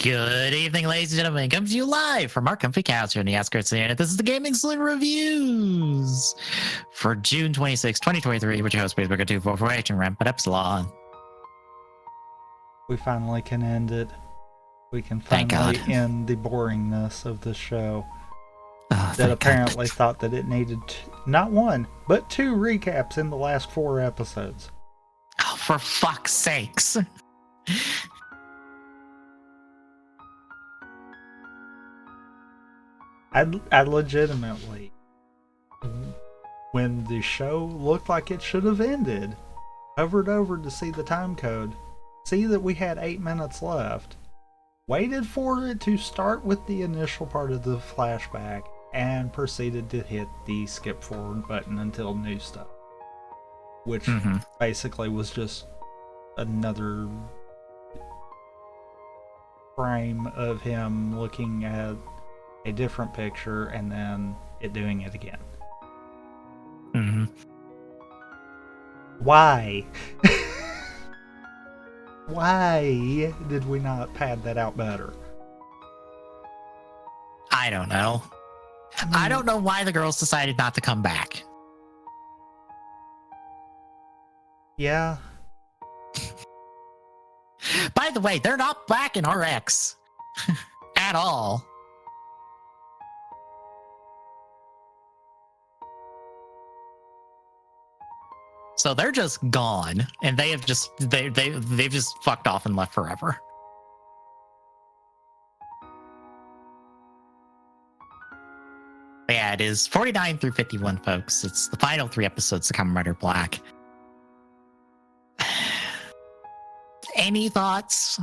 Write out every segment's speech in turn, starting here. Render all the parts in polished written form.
Good evening, ladies and gentlemen. Comes to you live from our comfy couch here in the outskirts of the internet. This is the Gaming Saloon Reviews for June 26, 2023, with your host, Spaceburger 2448 and Rampant Epsilon. We finally can end it. We can Thank finally God. end the boringness of the show Oh, that apparently thought that it needed not one, but two recaps in the last 4 episodes. Oh, for fuck's sakes. I legitimately, when the show looked like it should have ended, hovered over to see the time code, see that we had 8 minutes left, waited for it to start with the initial part of the flashback, and proceeded to hit the skip forward button until new stuff. Which basically was just another frame of him looking at a different picture and then it doing it again. Why? Why did we not pad that out better? I don't know. I don't know why the girls decided not to come back. Yeah. By the way, they're not back in RX at all. So they're just gone, and they have just they've just fucked off and left forever. But yeah, it is 49 through 51, folks. It's the final 3 episodes of Kamen Rider Black. Any thoughts?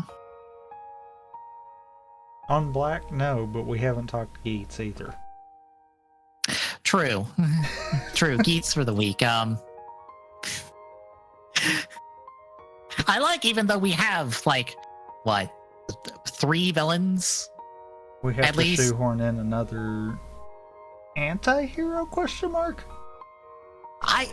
On Black, no, but we haven't talked Geats either. True. True. Geats for the week. I like, even though we have, like, what, 3 villains? We have at to least shoehorn in another anti-hero question mark? I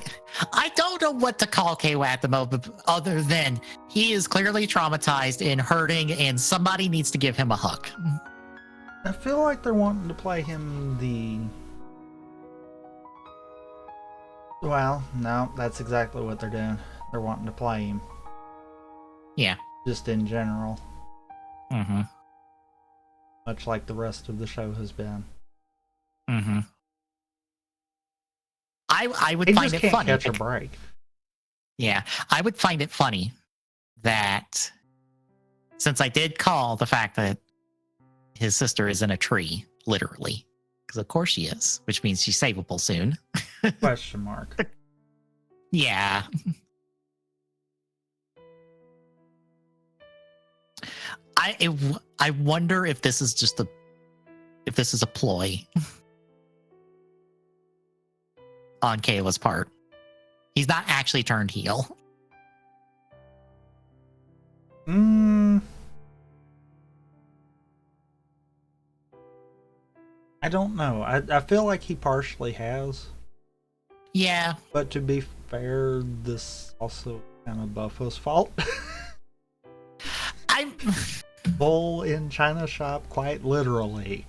don't know what to call KO at the moment, other than he is clearly traumatized and hurting, and somebody needs to give him a hug. I feel like they're wanting to play him the... Well, no, that's exactly what they're doing. They're wanting to play him. Yeah. Just in general. Much like the rest of the show has been. I would find it funny. Catch a break. Yeah, I would find it funny that, since I did call the fact that his sister is in a tree, literally, because of course she is, which means she's savable soon. Question mark. Yeah. I wonder if this is just a ploy on Kayla's part. He's not actually turned heel. I don't know. I feel like he partially has. Yeah. But to be fair, this also kind of Buffo's fault. I'm bull in China shop, quite literally.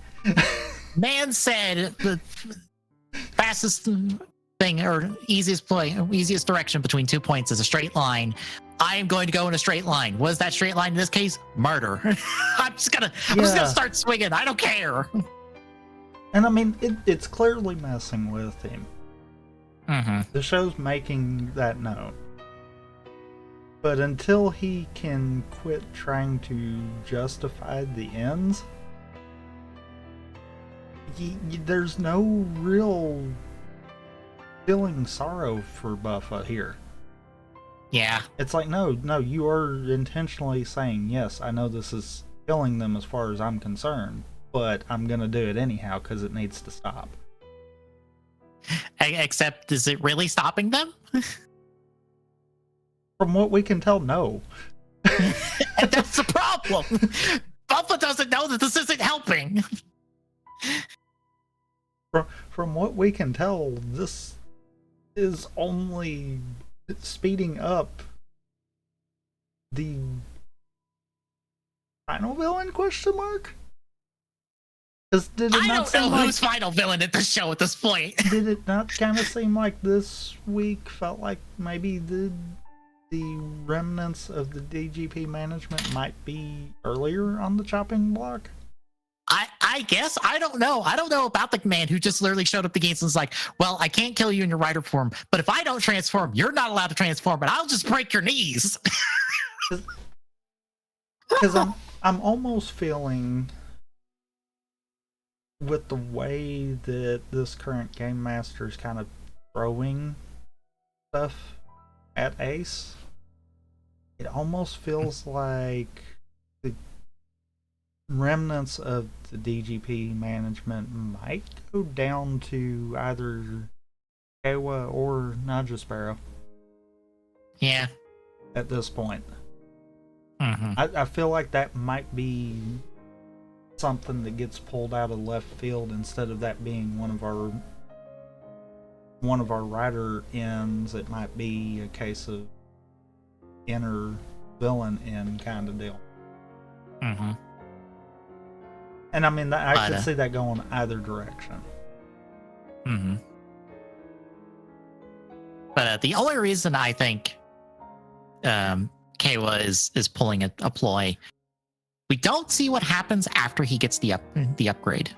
Man said the fastest thing, or easiest direction between 2 points is a straight line. I am going to go in a straight line. What is that straight line in this case? Murder. I'm just gonna start swinging. I don't care. And I mean, it's clearly messing with him. The show's making that known. But until he can quit trying to justify the ends, there's no real feeling sorrow for Buffa here. Yeah. It's like, no, you are intentionally saying, yes, I know this is killing them as far as I'm concerned, but I'm going to do it anyhow because it needs to stop. Except, is it really stopping them? From what we can tell, no. And that's the problem. Buffa doesn't know that this isn't helping. From what we can tell, this is only speeding up the final villain? Question mark. Because did it I not don't seem know like, who's final villain at the show at this point. did it not kind of seem like this week felt like maybe the remnants of the DGP management might be earlier on the chopping block? I guess. I don't know. I don't know about the man who just literally showed up the gates and was like, well, I can't kill you in your rider form, but if I don't transform, you're not allowed to transform, but I'll just break your knees. Because I'm almost feeling, with the way that this current game master is kind of throwing stuff at Ace, it almost feels like the remnants of the DGP management might go down to either Kawa or Naja Sparrow Yeah. at this point. Mm-hmm. I feel like that might be something that gets pulled out of left field instead of that being one of our rider ends. It might be a case of inner villain end kind of deal. Mm-hmm. And I mean, I could see that going either direction. Mm-hmm. But the only reason I think Kawa is pulling a ploy, we don't see what happens after he gets the upgrade.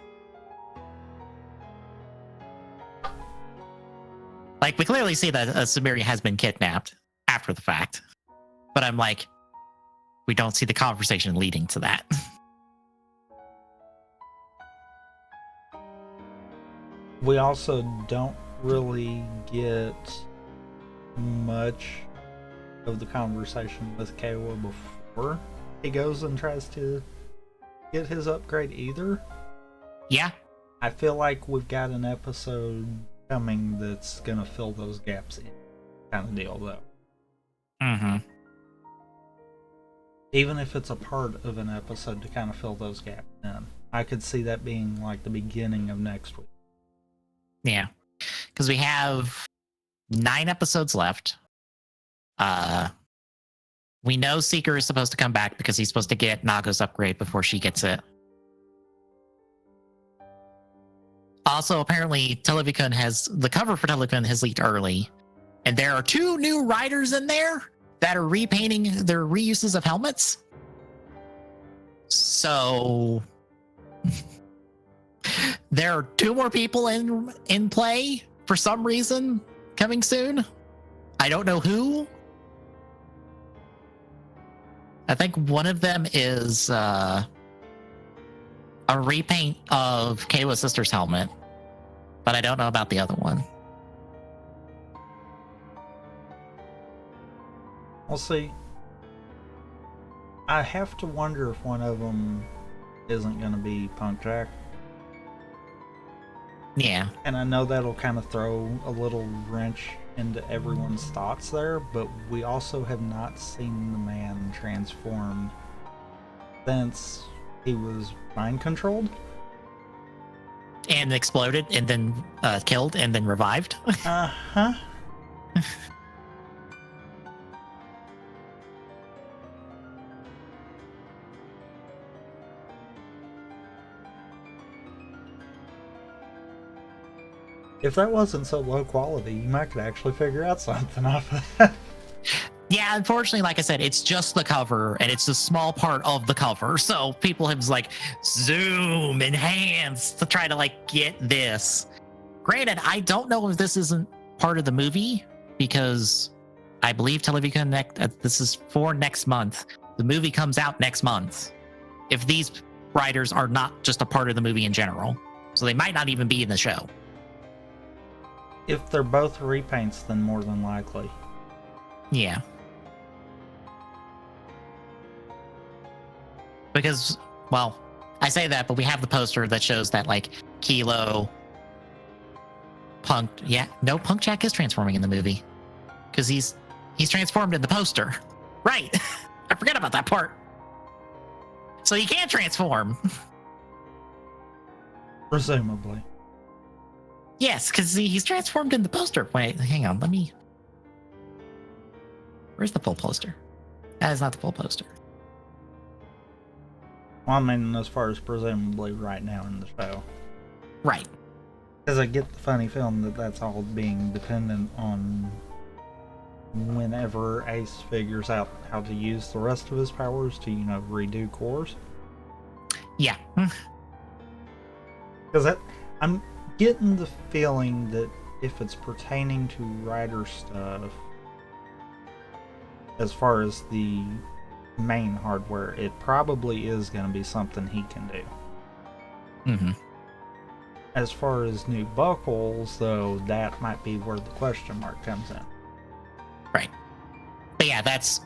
Like, we clearly see that Samaria has been kidnapped after the fact, but I'm like, we don't see the conversation leading to that. We also don't really get much of the conversation with Kawa before he goes and tries to get his upgrade either. Yeah. I feel like we've got an episode coming that's gonna fill those gaps in, kind of deal, though. Mm-hmm. Even if it's a part of an episode to kind of fill those gaps in, I could see that being like the beginning of next week. Yeah, because we have 9 episodes left. We know Seeker is supposed to come back because he's supposed to get Naga's upgrade before she gets it. Also, apparently, Televikun the cover for Televikun has leaked early, and there are 2 new riders in there that are repainting their reuses of helmets. So there are 2 more people in play for some reason coming soon. I don't know who. I think one of them is a repaint of Kawa's sister's helmet, but I don't know about the other one. We'll see. I have to wonder if one of them isn't going to be Punk Jack. Yeah. And I know that'll kind of throw a little wrench into everyone's thoughts there, but we also have not seen the man transformed since he was mind controlled. And exploded and then killed and then revived. Uh-huh. If that wasn't so low quality, you might could actually figure out something off of that. Yeah, unfortunately, like I said, it's just the cover, and it's a small part of the cover. So people have like zoom enhance to try to like get this. Granted, I don't know if this isn't part of the movie because I believe Television this is for next month. The movie comes out next month. If these writers are not just a part of the movie in general, so they might not even be in the show. If they're both repaints, then more than likely. Yeah. Because, well, I say that, but we have the poster that shows that, like, Kilo, Punk, Punk Jack is transforming in the movie. Because he's transformed in the poster. Right. I forget about that part. So he can transform. Presumably. Yes, because he's transformed in the poster. Wait, hang on, let me... Where's the full poster? That is not the full poster. Well, I mean, as far as presumably right now in the show. Right. Because I get the funny feeling that that's all being dependent on whenever Ace figures out how to use the rest of his powers to, redo cores. Yeah. Because I'm getting the feeling that if it's pertaining to Rider stuff, as far as the main hardware, it probably is going to be something he can do. Mm-hmm. As far as new buckles, though, that might be where the question mark comes in. Right. But yeah, that's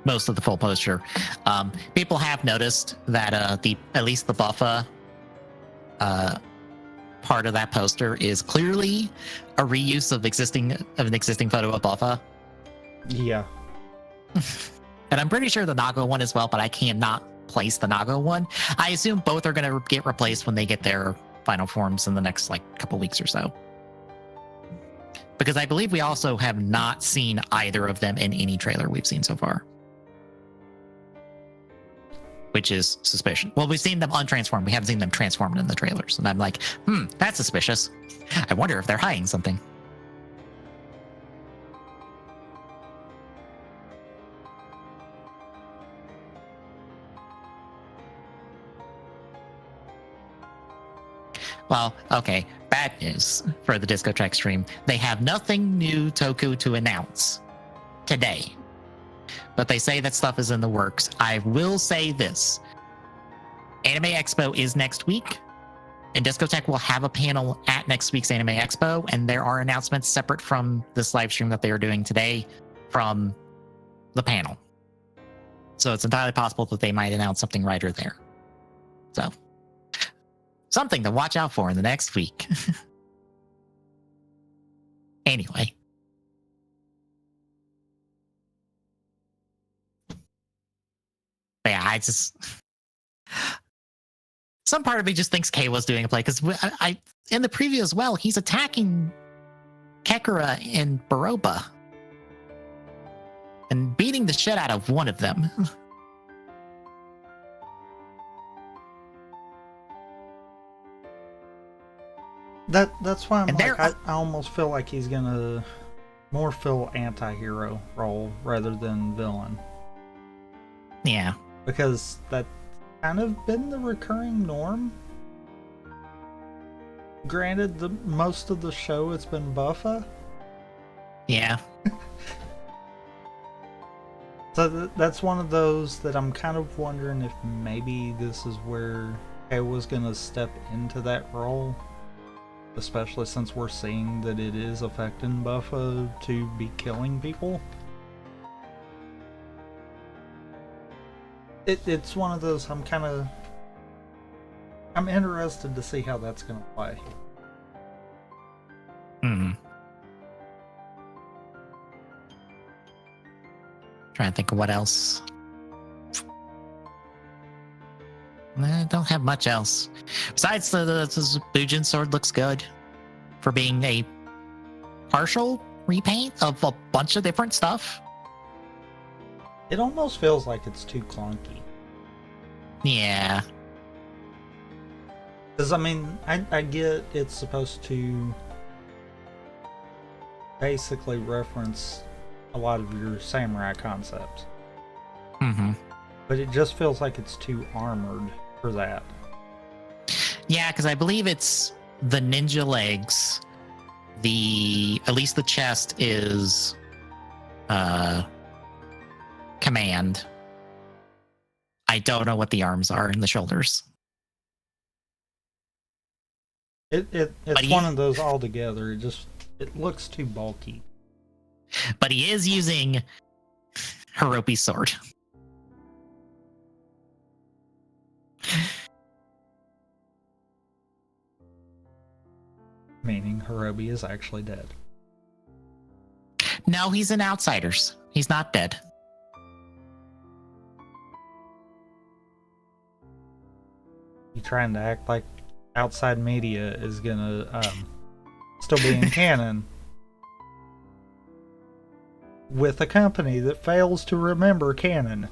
most of the full poster. People have noticed that at least the Buffa part of that poster is clearly a reuse of an existing photo of Buffa. Yeah. And I'm pretty sure the Nago one as well, but I cannot place the Nago one. I assume both are going to get replaced when they get their final forms in the next couple weeks or so. Because I believe we also have not seen either of them in any trailer we've seen so far. Which is suspicious. Well, we've seen them untransformed. We haven't seen them transformed in the trailers. And I'm like, that's suspicious. I wonder if they're hiding something. Well, okay, bad news for the Disco Trek stream. They have nothing new Toku to announce today. But they say that stuff is in the works. I will say this. Anime Expo is next week, and Discotech will have a panel at next week's Anime Expo, and there are announcements separate from this live stream that they are doing today from the panel. So it's entirely possible that they might announce something right or there. So, something to watch out for in the next week. Anyway. But yeah, some part of me just thinks Kayla's doing a play, because I in the preview as well, he's attacking Kekura and Baroba and beating the shit out of one of them. That's why And I almost feel like he's gonna more fill anti-hero role rather than villain. Yeah. Because that's kind of been the recurring norm. Granted, most of the show it's been Buffa. Yeah. So that's one of those that I'm kind of wondering if maybe this is where Kayla's gonna step into that role. Especially since we're seeing that it is affecting Buffa to be killing people. It's one of those I'm interested to see how that's gonna play. Trying to think of what else. I don't have much else. Besides the Bujin sword looks good for being a partial repaint of a bunch of different stuff. It almost feels like it's too clunky. Yeah. Because, I mean, I get it's supposed to basically reference a lot of your samurai concepts. Mm-hmm. But it just feels like it's too armored for that. Yeah, because I believe it's the ninja legs. At least the chest is command. I don't know what the arms are and the shoulders. It's one of those altogether. It looks too bulky. But he is using Hiropi's sword. Meaning Hirobi is actually dead. No, he's in Outsiders. He's not dead. You trying to act like outside media is gonna still be in canon with a company that fails to remember canon.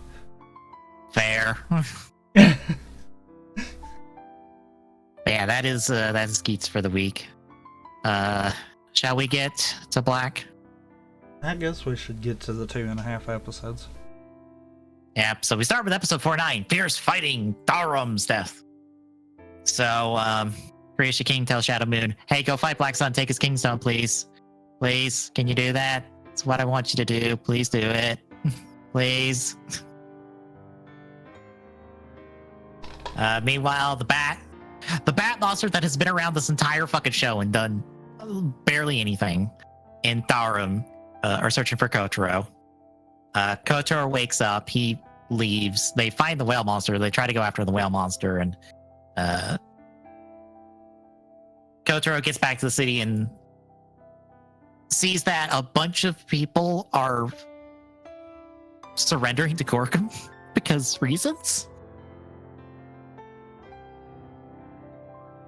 Fair. that is Geeks for the week. Shall we get to Black? I guess we should get to the 2.5 episodes. Yep. So we start with episode 49, Fierce Fighting, Darum's Death. So, Creation King tells Shadow Moon, hey, go fight Black Sun, take his Kingstone, please. Please, can you do that? It's what I want you to do. Please do it. Please. Meanwhile, the bat monster that has been around this entire fucking show and done barely anything in Darum are searching for Kotaro. Kotaro wakes up, he leaves, they find the whale monster, they try to go after the whale monster, and Kotaro gets back to the city and sees that a bunch of people are surrendering to Gorgon because reasons.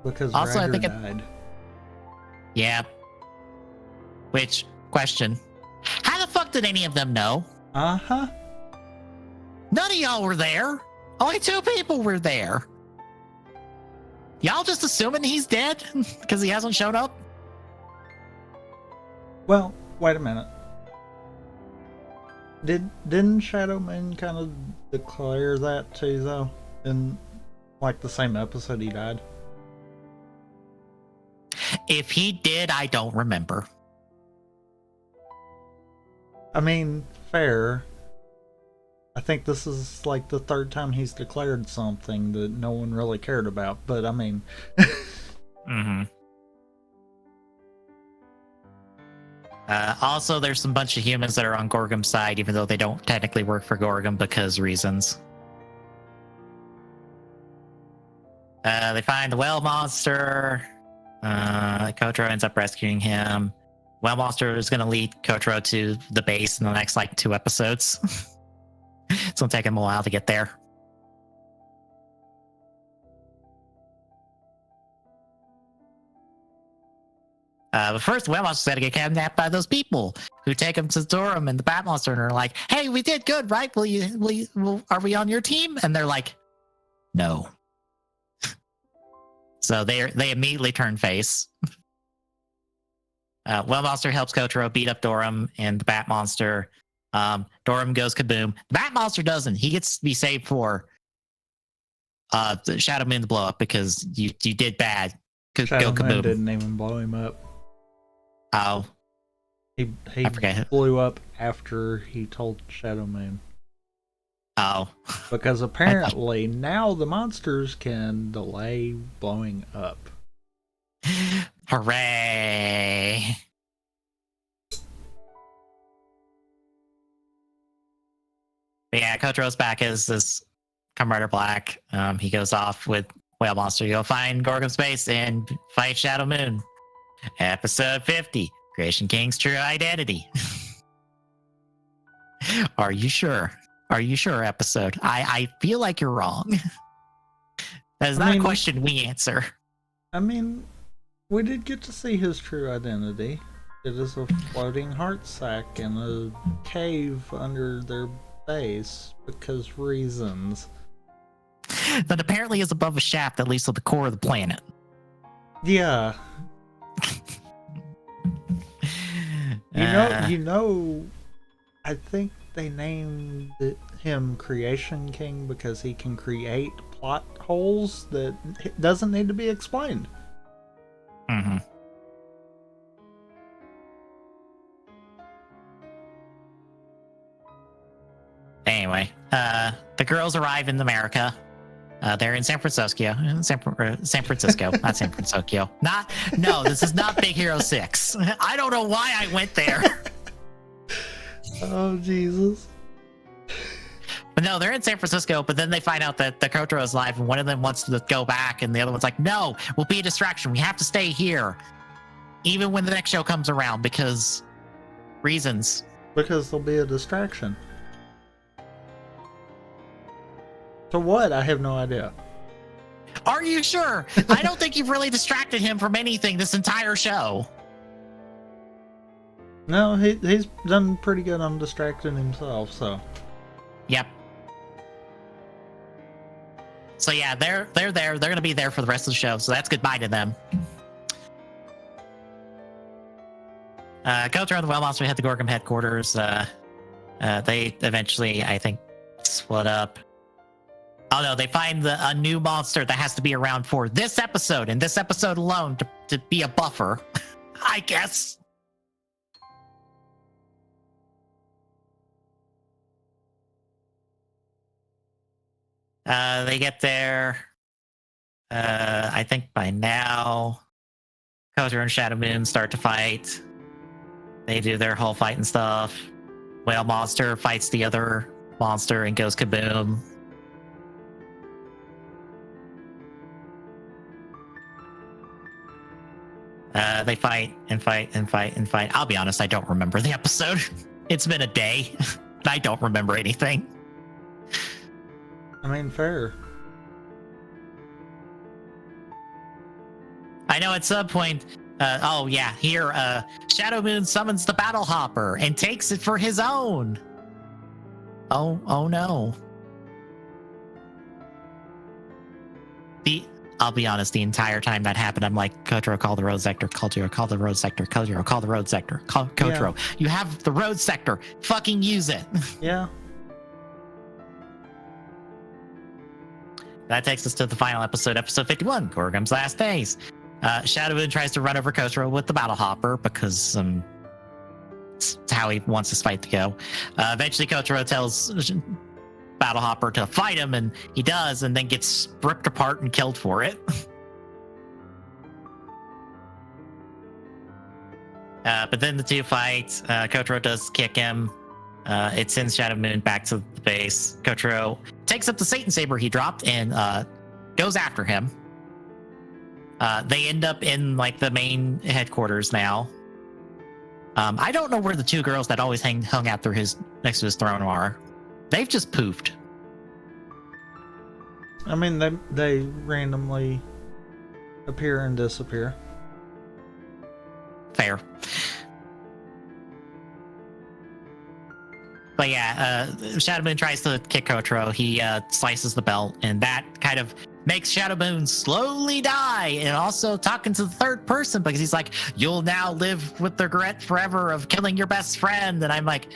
Because also, Ryder I think died. Yeah. Which, question. How the fuck did any of them know? Uh-huh. None of y'all were there. Only 2 people were there. Y'all just assuming he's dead because he hasn't shown up? Well, wait a minute. Didn't Shadow Moon kind of declare that too, though? In, like, the same episode he died? If he did, I don't remember. I mean, fair. I think this is like the 3rd time he's declared something that no one really cared about, but I mean... Mm-hmm. Also, there's some bunch of humans that are on Gorgum's side, even though they don't technically work for Gorgum because reasons. They find the whale monster. Kotaro ends up rescuing him. Whale monster is going to lead Kotaro to the base in the next, 2 episodes. It's going to take him a while to get there. But first, the whale monster's got to get kidnapped by those people who take him to Zoram and the bat monster and are like, hey, we did good, right? Are we on your team? And they're like, no. So they immediately turn face. Whale monster helps Kotaro beat up Dorum and the bat monster. Dorum goes kaboom. The bat monster doesn't. He gets to be saved for the Shadow Moon to blow up because you did bad. Shadow Moon didn't even blow him up. Oh. He blew up after he told Shadow Moon. Oh. Because apparently now the monsters can delay blowing up. Hooray. But yeah, Kotaro's back as this Kamen Rider Black. He goes off with Whale Monster to go find Gorgon's base and fight Shadow Moon. Episode 50, Creation King's True Identity. Are you sure? Are you sure, episode? I feel like you're wrong. That is not a question we answer. I mean, we did get to see his true identity. It is a floating heart sack in a cave under their base because reasons. That apparently is above a shaft that leads to the core of the planet. Yeah. You know, I think they named him Creation King because he can create plot holes that doesn't need to be explained. Mm-hmm. Anyway, the girls arrive in America. They're in San Francisco. San Francisco, not San Francisco. No, this is not Big Hero 6. I don't know why I went there. Oh, Jesus. But no, they're in San Francisco, but then they find out that the Kotaro is alive, and one of them wants to go back, and the other one's like, no, we'll be a distraction. We have to stay here. Even when the next show comes around, because reasons. Because there'll be a distraction. To what? I have no idea. Are you sure? I don't think you've really distracted him from anything this entire show. No, he's done pretty good on distracting himself, so. Yep. So yeah, they're there. They're gonna be there for the rest of the show. So that's goodbye to them. Kotaro and the Well Monster head to Gorgum headquarters. They eventually, I think, split up. Oh no, they find a new monster that has to be around for this episode and this episode alone to be a buffer, I guess. They get there. I think by now, Kotaro and Shadow Moon start to fight. They do their whole fight and stuff. Whale Monster fights the other monster and goes kaboom. They fight and fight and fight and fight. I'll be honest, I don't remember the episode. It's been a day. I don't remember anything. I mean, fair. I know at some point, oh yeah, here, Shadow Moon summons the Battle Hopper and takes it for his own. Oh no. I'll be honest, the entire time that happened, I'm like, Kotaro, call the road sector. Kotaro, call the road sector. Kotaro, call the road sector. Kotaro, yeah. You have the road sector. Fucking use it. Yeah. That takes us to the final episode, episode 51, Gorgum's Last Days. Shadow Moon tries to run over Kotaro with the Battle Hopper because it's how he wants his fight to go. Eventually, Kotaro tells Battle Hopper to fight him, and he does, and then gets ripped apart and killed for it. But then the two fight. Kotaro does kick him. It sends Shadow Moon back to the base. Kotaro takes up the Satan Saber he dropped and goes after him. They end up in like the main headquarters now. I don't know where the two girls that always hung out next to his throne are. They've just poofed. I mean, they randomly appear and disappear. Fair. But yeah, Shadow Moon tries to kick Kotaro. He slices the belt, and that kind of makes Shadow Moon slowly die. And also talking to the third person because he's like, "You'll now live with the regret forever of killing your best friend." And I'm like,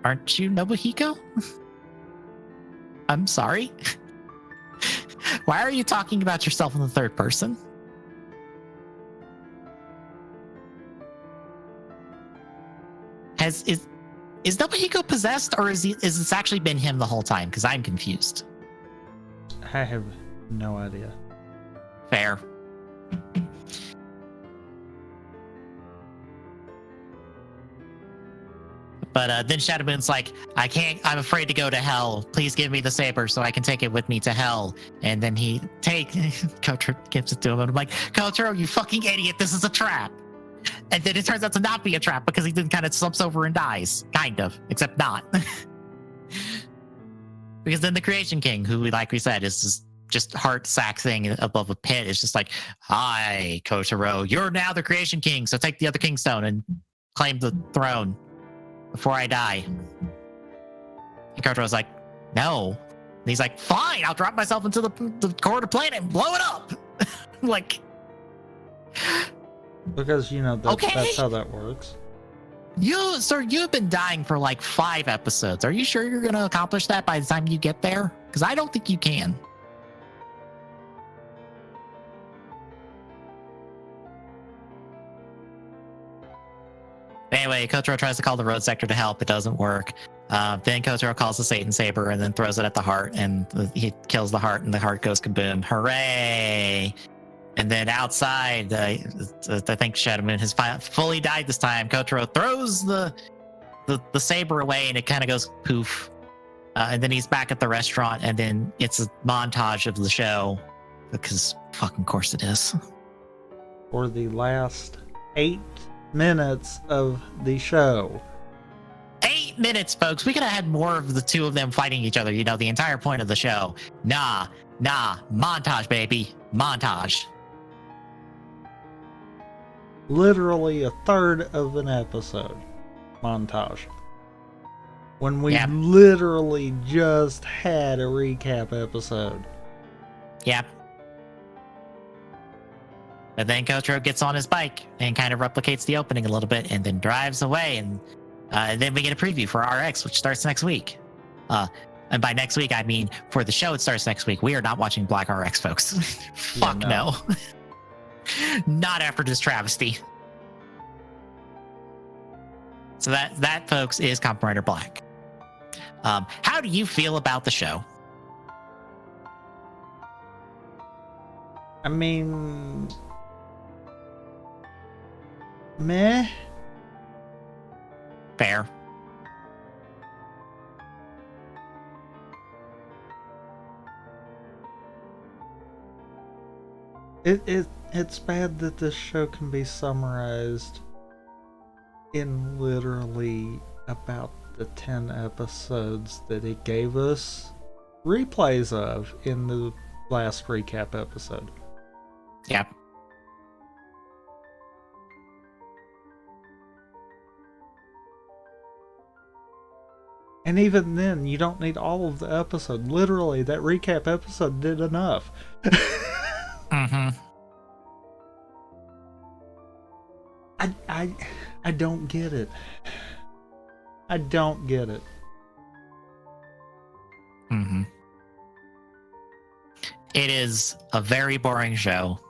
aren't you Nobuhiko? I'm sorry. Why are you talking about yourself in the third person? Is Nobuhiko possessed, or is this actually been him the whole time? Because I'm confused. I have no idea. Fair. But then Shadow Moon's like, I'm afraid to go to hell. Please give me the saber so I can take it with me to hell. And then Kotaro gives it to him. And I'm like, Kotaro, you fucking idiot. This is a trap. And then it turns out to not be a trap because he then kind of slumps over and dies. Kind of, except not. Because then the Creation King, who, like we said, is just heart sack thing above a pit, is just like, hi, Kotaro, you're now the Creation King. So take the other King Stone and claim the throne before I die. And Kotaro's like, no. And he's like, fine, I'll drop myself into the core of the planet and blow it up. Like, because, okay. That's how that works. Sir, you've been dying for like 5 episodes. Are you sure you're going to accomplish that by the time you get there? Because I don't think you can. Anyway, Kotaro tries to call the road sector to help. It doesn't work. Then Kotaro calls the Satan Saber and then throws it at the heart, and he kills the heart, and the heart goes kaboom. Hooray! And then outside, I think Shadow Moon has fully died this time. Kotaro throws the saber away, and it kind of goes poof. And then he's back at the restaurant, and then it's a montage of the show, because fucking course it is. For the last 8 minutes of the show. 8 minutes, folks. We could have had more of the two of them fighting each other, the entire point of the show. Nah, montage, baby. Montage. Literally a third of an episode. Montage. when we Yep. literally just had a recap episode. Yep. But then Kotaro gets on his bike and kind of replicates the opening a little bit and then drives away. And then we get a preview for RX, which starts next week. And by next week, I mean for the show, it starts next week. We are not watching Black RX, folks. Fuck no. Not after this travesty. So that, folks, is Kamen Rider Black. How do you feel about the show? I mean, meh. Fair. It's bad that this show can be summarized in literally about the 10 episodes that it gave us replays of in the last recap episode. Yep. And even then, you don't need all of the episode. Literally, that recap episode did enough. Mm-hmm. I don't get it. I don't get it. Mm-hmm. It is a very boring show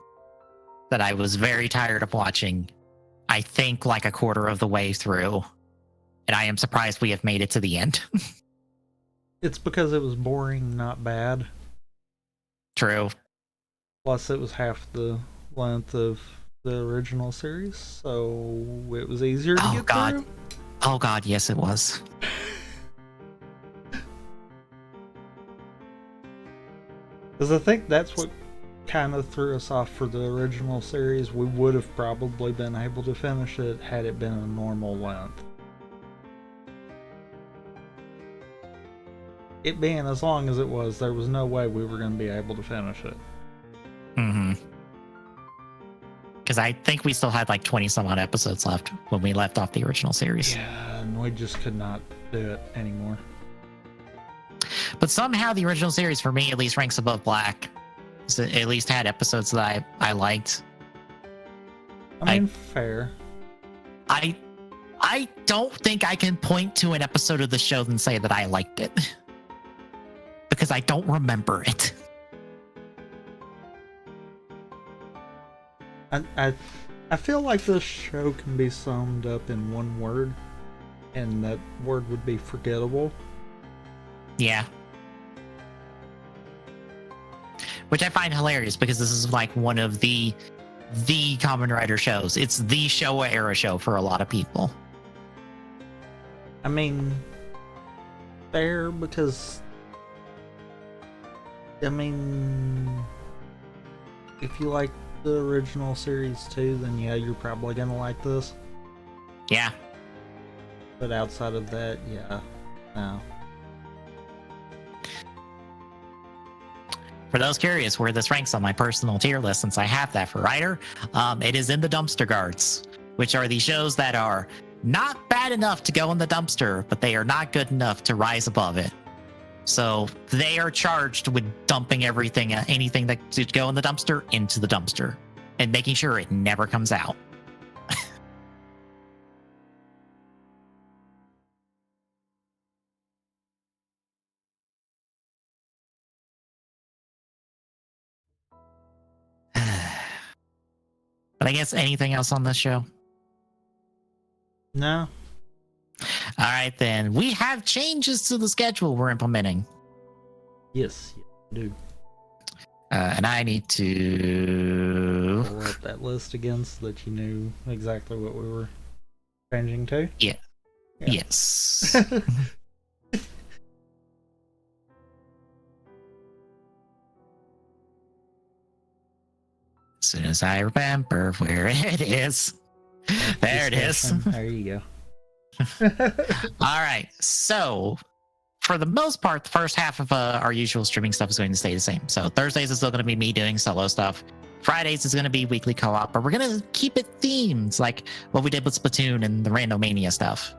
that I was very tired of watching. I think like a quarter of the way through. And I am surprised we have made it to the end. It's because it was boring, not bad. True. Plus, it was half the length of the original series, so it was easier to get through. Oh god, yes it was. Because I think that's what kind of threw us off for the original series. We would have probably been able to finish it had it been a normal length. It being as long as it was, there was no way we were going to be able to finish it. Mm-hmm. Because I think we still had like 20 some odd episodes left when we left off the original series. Yeah, and we just could not do it anymore. But somehow the original series, for me at least, ranks above Black. So it at least had episodes that I liked. I mean, fair. I don't think I can point to an episode of the show and say that I liked it. Because I don't remember it. I feel like this show can be summed up in one word, and that word would be forgettable. Yeah. Which I find hilarious because this is like one of the Kamen Rider shows. It's the Showa era show for a lot of people. I mean, fair, because I mean, if you like the original series too, then yeah, you're probably gonna like this. Yeah. But outside of that, yeah, no. For those curious where this ranks on my personal tier list, since I have that for Rider, it is in the dumpster guards, which are the shows that are not bad enough to go in the dumpster, but they are not good enough to rise above it. So they are charged with dumping everything, anything that should go in the dumpster into the dumpster and making sure it never comes out. But I guess anything else on this show? No. All right, then. We have changes to the schedule we're implementing. Yes, you do. And I need to pull up that list again so that you knew exactly what we were changing to. Yeah. Yes. As soon as I remember where it is. There it is. There you go. All right. So, for the most part, the first half of our usual streaming stuff is going to stay the same. So, Thursdays is still going to be me doing solo stuff. Fridays is going to be weekly co-op, but we're going to keep it themed, like what we did with Splatoon and the Randomania stuff.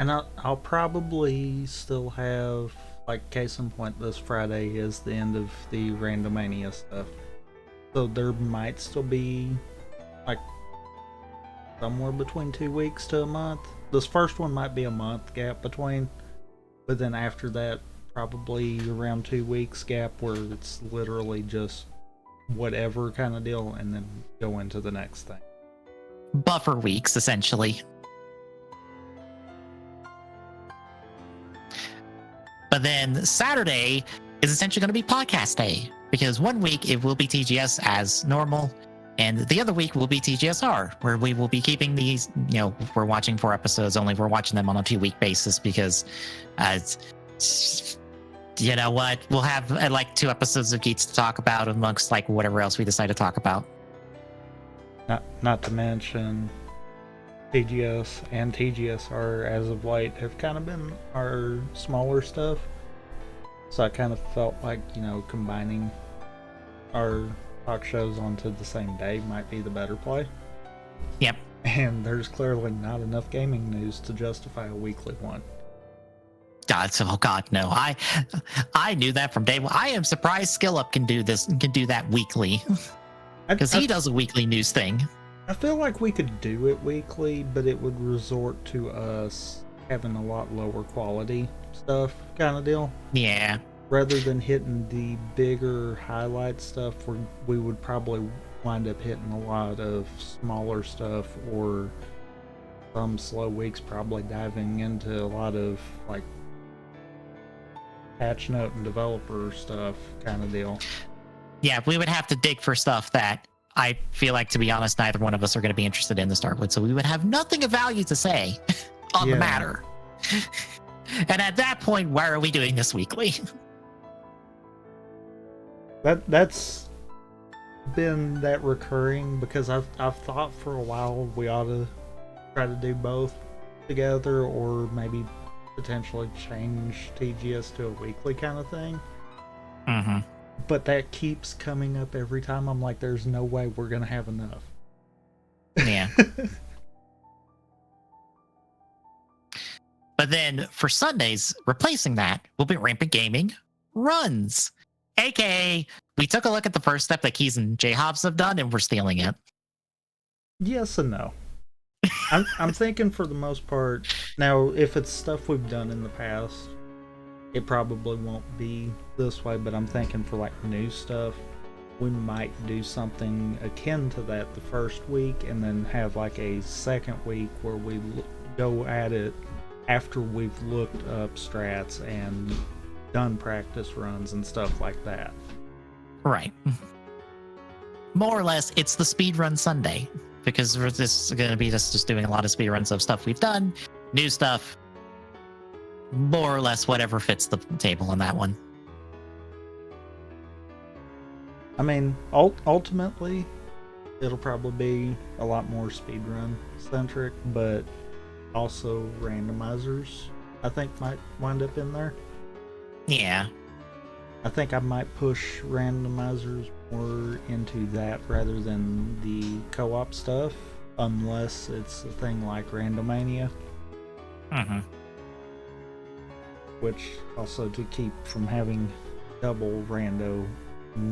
And I'll probably still have, like, case in point, this Friday is the end of the Randomania stuff. So there might still be, like, somewhere between 2 weeks to a month. This first one might be a month gap between, but then after that, probably around 2 weeks gap where it's literally just whatever kind of deal, and then go into the next thing. Buffer weeks, essentially. But then Saturday is essentially going to be podcast day, because one week it will be TGS as normal, and the other week will be TGSR, where we will be keeping these, we're watching 4 episodes, only we're watching them on a 2-week basis, because you know what, we'll have like 2 episodes of Geeks to talk about amongst like whatever else we decide to talk about. Not to mention TGS and TGSR as of late have kind of been our smaller stuff. So I kind of felt like, combining our talk shows onto the same day might be the better play. Yep. And there's clearly not enough gaming news to justify a weekly one. God, no. I knew that from day one. I am surprised SkillUp can do this and can do that weekly. Because he does a weekly news thing. I feel like we could do it weekly, but it would resort to us having a lot lower quality stuff kind of deal. Yeah. Rather than hitting the bigger highlight stuff, where we would probably wind up hitting a lot of smaller stuff, or some slow weeks probably diving into a lot of like patch note and developer stuff kind of deal. Yeah, we would have to dig for stuff that I feel like, to be honest, neither one of us are going to be interested in to start with. So we would have nothing of value to say on the matter. And at that point, why are we doing this weekly? That's been that recurring, because I've thought for a while we ought to try to do both together, or maybe potentially change TGS to a weekly kind of thing. Mm-hmm. But that keeps coming up every time. I'm like, there's no way we're gonna have enough. Yeah. But then for Sundays, replacing that will be Rampant Gaming Runs. AKA, we took a look at the first step that Keys and J Hobbs have done, and we're stealing it. Yes and no. I'm thinking for the most part, now if it's stuff we've done in the past, it probably won't be this way, but I'm thinking for like new stuff, we might do something akin to that the first week, and then have like a second week where we go at it after we've looked up strats and done practice runs and stuff like that. Right. More or less, it's the speedrun Sunday, because this is going to be just doing a lot of speedruns of stuff we've done, new stuff, more or less whatever fits the table on that one. I mean, ultimately, it'll probably be a lot more speedrun centric, but also randomizers, I think, might wind up in there. Yeah. I think I might push randomizers more into that rather than the co-op stuff, unless it's a thing like Randomania. Mm-hmm. Which also to keep from having double rando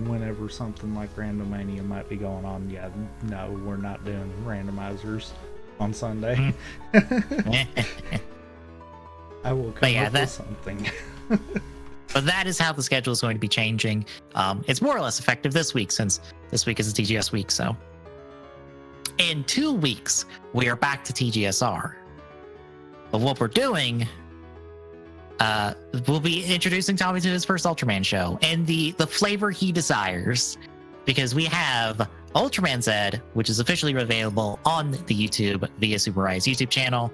whenever something like Randomania might be going on. Yeah, no, we're not doing randomizers on Sunday. I will come up with something. But that is how the schedule is going to be changing. It's more or less effective this week, since this week is a TGS week. So in 2 weeks, we are back to TGSR. But what we're doing, we'll be introducing Tommy to his first Ultraman show and the flavor he desires, because we have Ultraman Z, which is officially available on the YouTube via Super Riot's YouTube channel,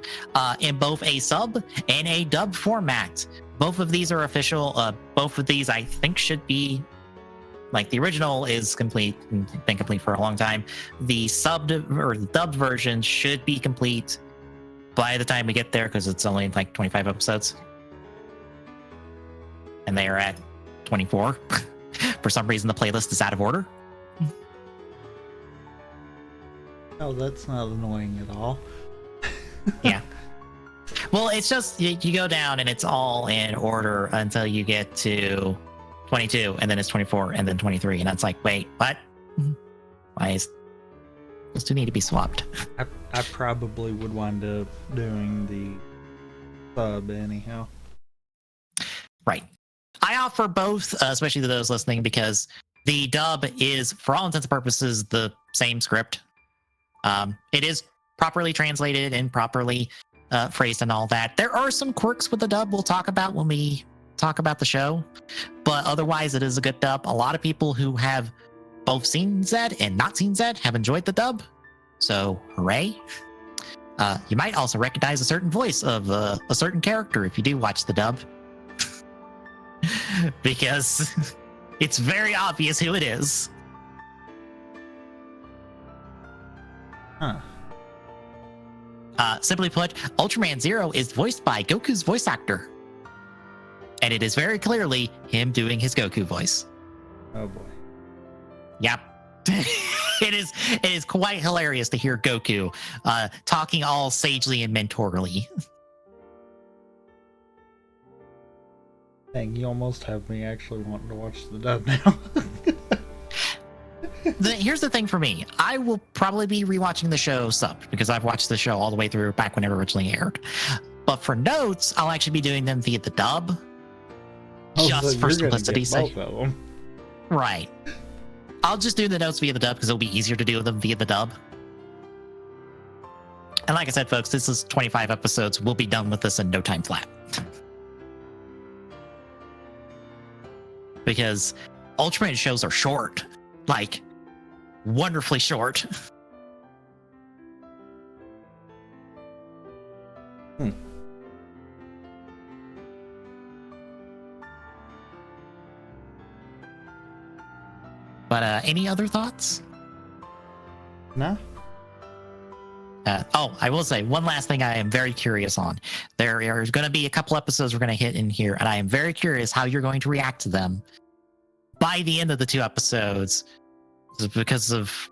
in both a sub and a dub format. Both of these are official. Both of these, I think, should be, like, the original is complete and been complete for a long time. The subbed or the dubbed version should be complete by the time we get there, because it's only like 25 episodes. And they are at 24. For some reason, the playlist is out of order. Oh, that's not annoying at all. Yeah. Well, it's just you go down and it's all in order until you get to 22, and then it's 24, and then 23, and that's like, wait, what? Why is those two need to be swapped? I probably would wind up doing the sub anyhow. Right. I offer both, especially to those listening, because the dub is, for all intents and purposes, the same script. It is properly translated and properly phrased and all that. There are some quirks with the dub we'll talk about when we talk about the show, but otherwise it is a good dub. A lot of people who have both seen Zed and not seen Zed have enjoyed the dub, so hooray. You might also recognize a certain voice of a certain character if you do watch the dub, because it's very obvious who it is. Huh. Simply put, Ultraman Zero is voiced by Goku's voice actor. And it is very clearly him doing his Goku voice. Oh boy. Yep. It is quite hilarious to hear Goku talking all sagely and mentorally. Dang, you almost have me actually wanting to watch the dub now. Here's the thing for me. I will probably be rewatching the show subbed because I've watched the show all the way through back when it originally aired. But for notes, I'll actually be doing them via the dub. Just so for you're gonna simplicity's get sake. both of them. Right. I'll just do the notes via the dub because it'll be easier to do them via the dub. And like I said, folks, this is 25 episodes. We'll be done with this in no time flat. Because Ultraman shows are short. Like, wonderfully short. But any other thoughts? No. I will say one last thing I am very curious on. There are going to be a couple episodes we're going to hit in here, and I am very curious how you're going to react to them by the end of the 2 episodes, because of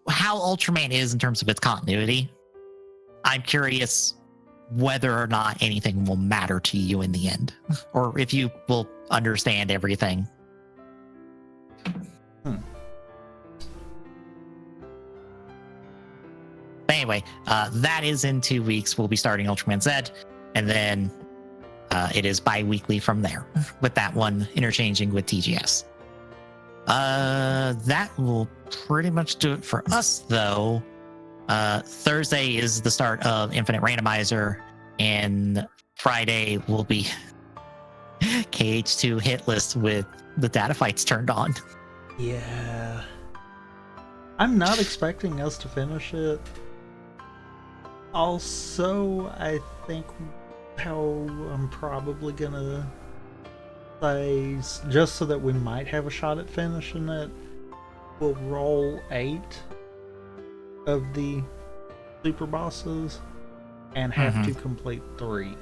how Ultraman is in terms of its continuity. I'm curious whether or not anything will matter to you in the end, or if you will understand everything. But anyway, that is in 2 weeks. We'll be starting Ultraman Z, and then it is bi-weekly from there, with that one interchanging with TGS. That will pretty much do it for us, though. Thursday is the start of Infinite Randomizer, and Friday will be KH2 hit list with the data fights turned on. Yeah. I'm not expecting us to finish it. Also, I think how I'm probably gonna say, just so that we might have a shot at finishing it, we'll roll 8 of the super bosses and have to complete 3.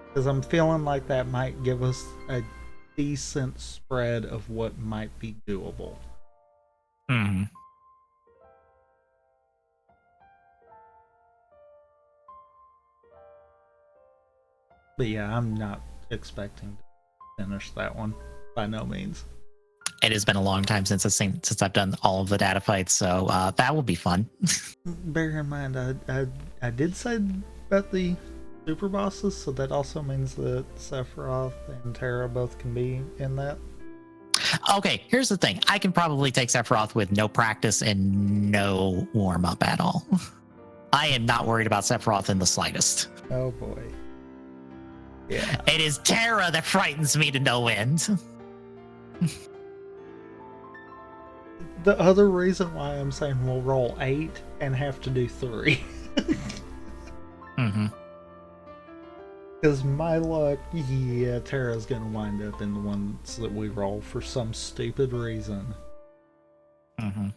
Because I'm feeling like that might give us a decent spread of what might be doable. Mm-hmm. But yeah, I'm not expecting to finish that one by no means. It has been a long time since I've done all of the data fights, so that will be fun. Bear in mind, I did say about the super bosses, so that also means that Sephiroth and Terra both can be in that. Okay, here's the thing. I can probably take Sephiroth with no practice and no warm-up at all. I am not worried about Sephiroth in the slightest. Oh boy. Yeah. It is Terra that frightens me to no end. The other reason why I'm saying we'll roll 8 and have to do 3. Mm-hmm. Because my luck, yeah, Terra's gonna wind up in the ones that we roll for some stupid reason. Mm-hmm.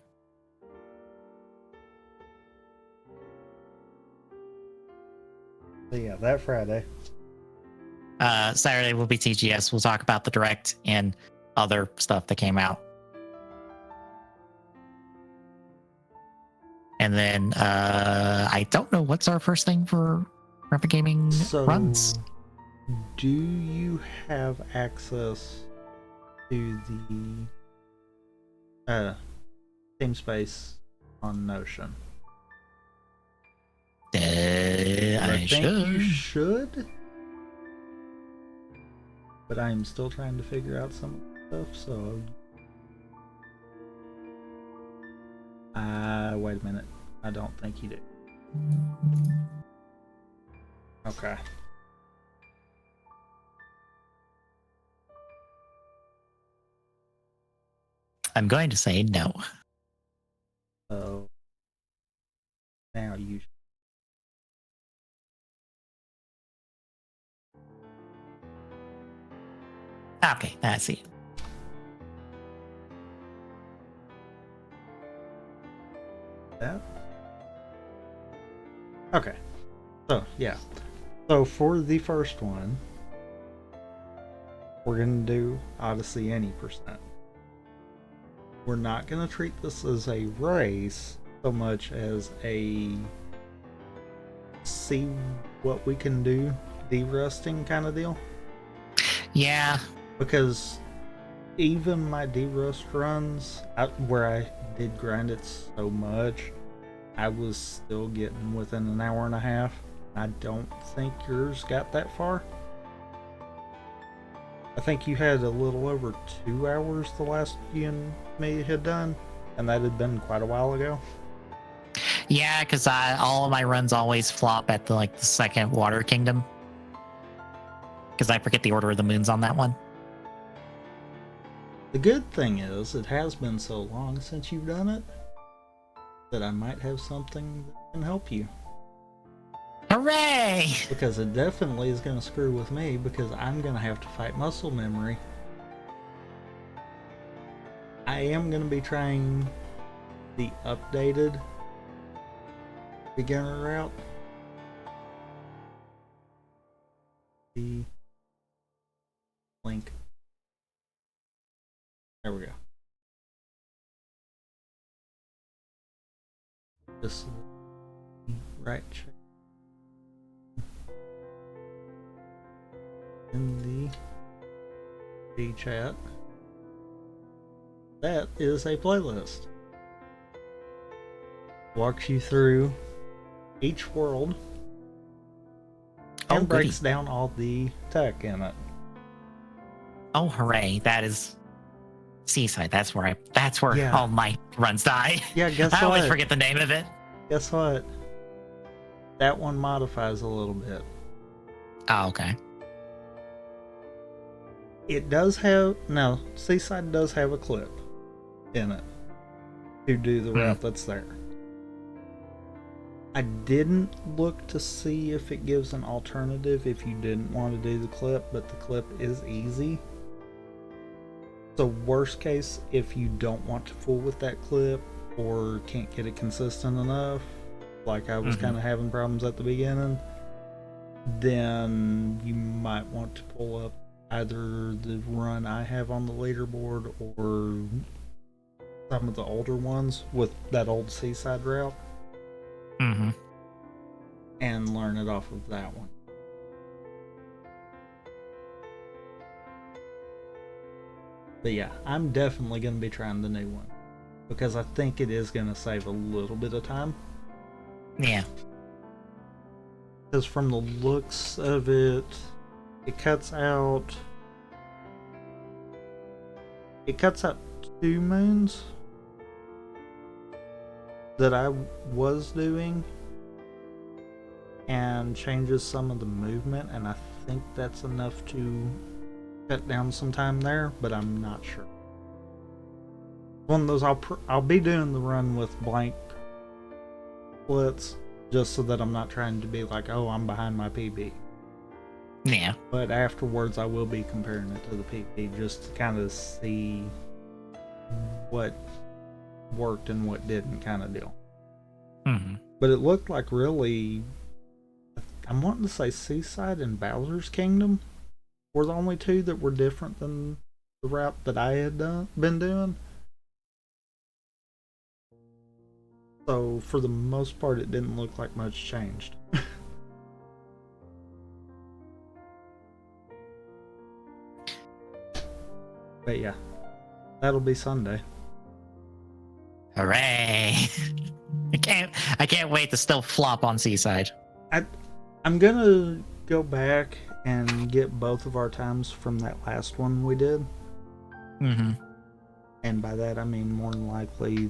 But yeah, that Friday. Saturday will be TGS. We'll talk about the direct and other stuff that came out. And then I don't know what's our first thing for Rapid Gaming runs. Do you have access to the team space on Notion? I think you should, but I am still trying to figure out some stuff. So, wait a minute. I don't think you do. Okay. I'm going to say no. So now you. Okay, I see. That. Okay. So yeah. So for the first one, we're gonna do Odyssey any percent. We're not gonna treat this as a race so much as a see what we can do de-rusting kind of deal. Yeah. Because even my de-rust runs, where I did grind it so much, I was still getting within an hour and a half. I don't think yours got that far. I think you had a little over 2 hours the last you and me had done, and that had been quite a while ago. Yeah, because all of my runs always flop at the second Water Kingdom. Because I forget the order of the moons on that one. The good thing is, it has been so long since you've done it that I might have something that can help you. Hooray! Because it definitely is going to screw with me, because I'm going to have to fight muscle memory. I am going to be trying the updated beginner route. The link. There we go. Just right check in the chat. That is a playlist. Walks you through each world and breaks down all the tech in it. Oh, hooray! That is Seaside. That's where all my runs die. Yeah, guess I what? always forget the name of it. Guess what? That one modifies a little bit. Oh, okay. It does have Seaside does have a clip in it to do the route that's there. I didn't look to see if it gives an alternative if you didn't want to do the clip, but the clip is easy. So worst case, if you don't want to fool with that clip or can't get it consistent enough, like I was kind of having problems at the beginning, then you might want to pull up either the run I have on the leaderboard or some of the older ones with that old Seaside route. And learn it off of that one. But yeah, I'm definitely going to be trying the new one because I think it is going to save a little bit of time. Yeah. Because from the looks of it, it cuts out 2 moons that I was doing and changes some of the movement, and I think that's enough to cut down some time there, but I'm not sure. One of those I'll be doing the run with blank splits just so that I'm not trying to be like, oh, I'm behind my PB. Yeah. But afterwards I will be comparing it to the PB just to kind of see what worked and what didn't kind of deal. But it looked like really, I'm wanting to say Seaside and Bowser's Kingdom were the only 2 that were different than the route that I had been doing. So for the most part, it didn't look like much changed. But yeah, that'll be Sunday. Hooray! I can't wait to still flop on Seaside. I'm gonna go back and get both of our times from that last one we did. Mm-hmm. And by that I mean more than likely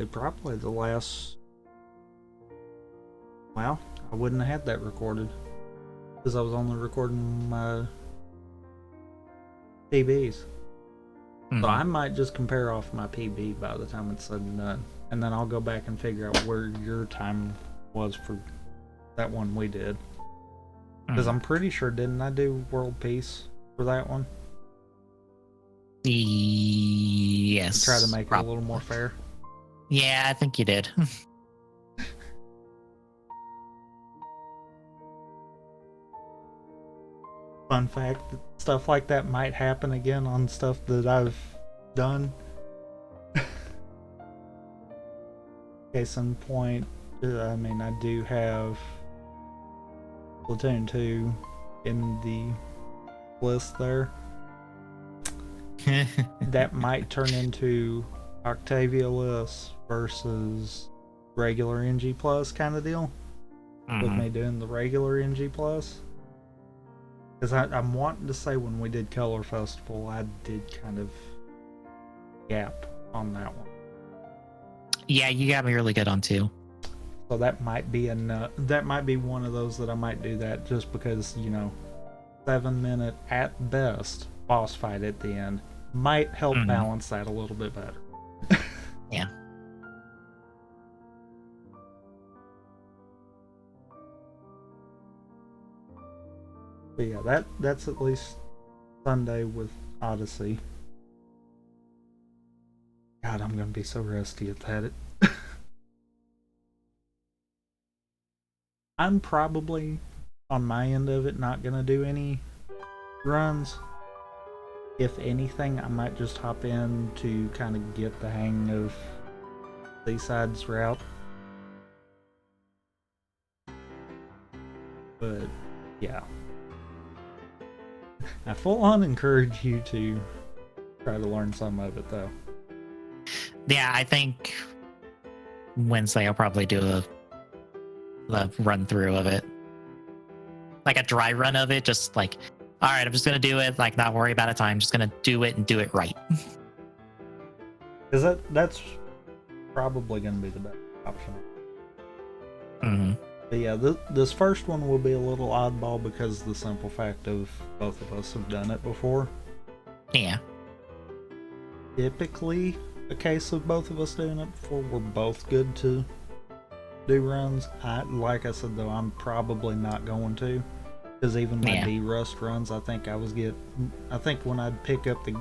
probably the last. Well, I wouldn't have had that recorded because I was only recording my PBs. Mm-hmm. So I might just compare off my PB by the time it's said and done. And then I'll go back and figure out where your time was for that one we did. Because I'm pretty sure, didn't I do World Peace for that one? Yes. To try to make it a little more fair. Yeah, I think you did. Fun fact, stuff like that might happen again on stuff that I've done. Case in point, I mean, I do have Splatoon 2 in the list there. That might turn into Octavia list versus regular NG Plus kind of deal. With me doing the regular NG Plus. Because I'm wanting to say when we did Color Festival, I did kind of gap on that one. Yeah, you got me really good on 2. So that might be that might be one of those that I might do that just because, 7-minute at best boss fight at the end might help balance that a little bit better. Yeah. But yeah, that's at least Sunday with Odyssey. God, I'm gonna be so rusty at that. I'm probably on my end of it not gonna do any runs. If anything, I might just hop in to kind of get the hang of Seaside's route. But yeah, I full on encourage you to try to learn some of it though. Yeah, I think Wednesday I'll probably do a run through of it. Like a dry run of it, just like, all right, I'm just going to do it, like not worry about a time, I'm just going to do it and do it right. Because that's probably going to be the best option. Mm-hmm. But yeah, this first one will be a little oddball because of the simple fact of both of us have done it before. Yeah. Typically, a case of both of us doing it before, we're both good to do runs. Like I said though, I'm probably not going to, because even my D-Rust runs, I think when I'd pick up the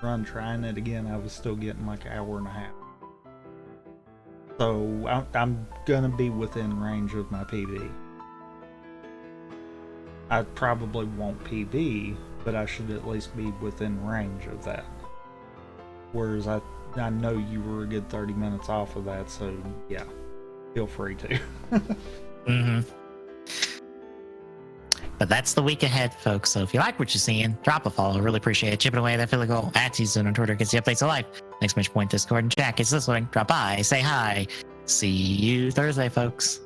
run trying it again, I was still getting like an hour and a half. So I'm gonna be within range of my PB. I probably won't PB, but I should at least be within range of that. Whereas I know you were a good 30 minutes off of that, so yeah, feel free to. Mm-hmm. But that's the week ahead, folks. So if you like what you're seeing, drop a follow. Really appreciate it. Chipping away that Philly goal at T-Zone on Twitter gets the updates of life. Next Match Point Discord and chat. It's this one. Drop by, say hi. See you Thursday, folks.